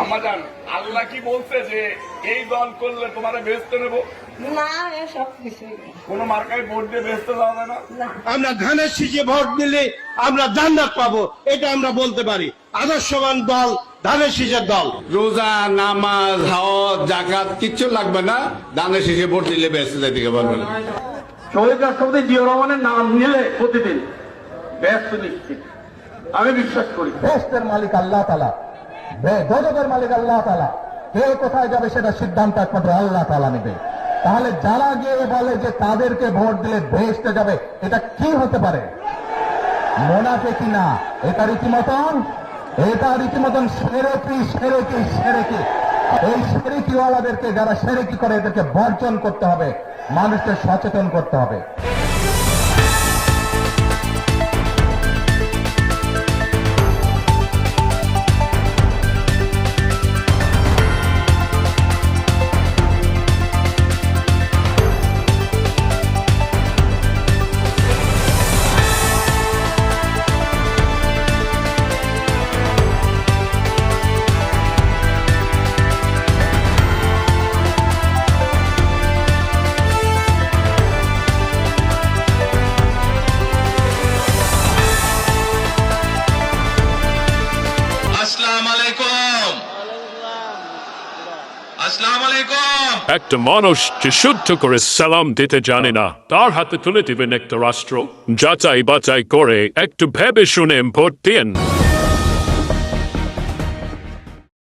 আম্মাজান, আল্লাহ কি বলছে যে এই দল করলে তোমারে বেহেশতে নেব? না, এসব কিছুই না। কোন মার্কায় ভোট দিয়ে বেহেশতে যাওয়া যায় না। না। আমরা ধানের শীষে ভোট দিলে আমরা জান্নাত পাবো, এটা আমরা বলতে পারি। আদর্শবান দল ধানের শীষের দল। রোজা, নামাজ, হজ, জাকাত কিচ্ছু লাগবে না, ধানের শীষে ভোট দিলে বেহেশতে যাইতে পারবেন। শহীদ রাষ্ট্রপতি জিয়া রহমানের নাম নিলে প্রতিদিন ব্যস্ত নিশ্চিত, আমি বিশ্বাস করি। বেহেশতের মালিক আল্লাহ তাআলা, দোজখের মালিক আল্লাহ তাআলা। কে কোথায় যাবে সেটা সিদ্ধান্ত একমাত্র আল্লাহ তাআলা নেবে। তাহলে যারা গিয়ে বলে যে তাদেরকে ভোট দিলে বেহেশতে যাবে, এটা কি হতে পারে? মুনাফিকি না, এটা রীতিমতন সেরেকি। এই সেরেকিওয়ালাদেরকে, যারা সেরেকি করে, এদেরকে বর্জন করতে হবে, মানুষকে সচেতন করতে হবে। একটা মানুষ যে শুদ্ধ করে সালাম দিতে জানে না, তার হাতে তুলে দিবেন একটা রাষ্ট্র। যাচাই বাছাই করে একটু ভেবে শুনে ভোট দিন।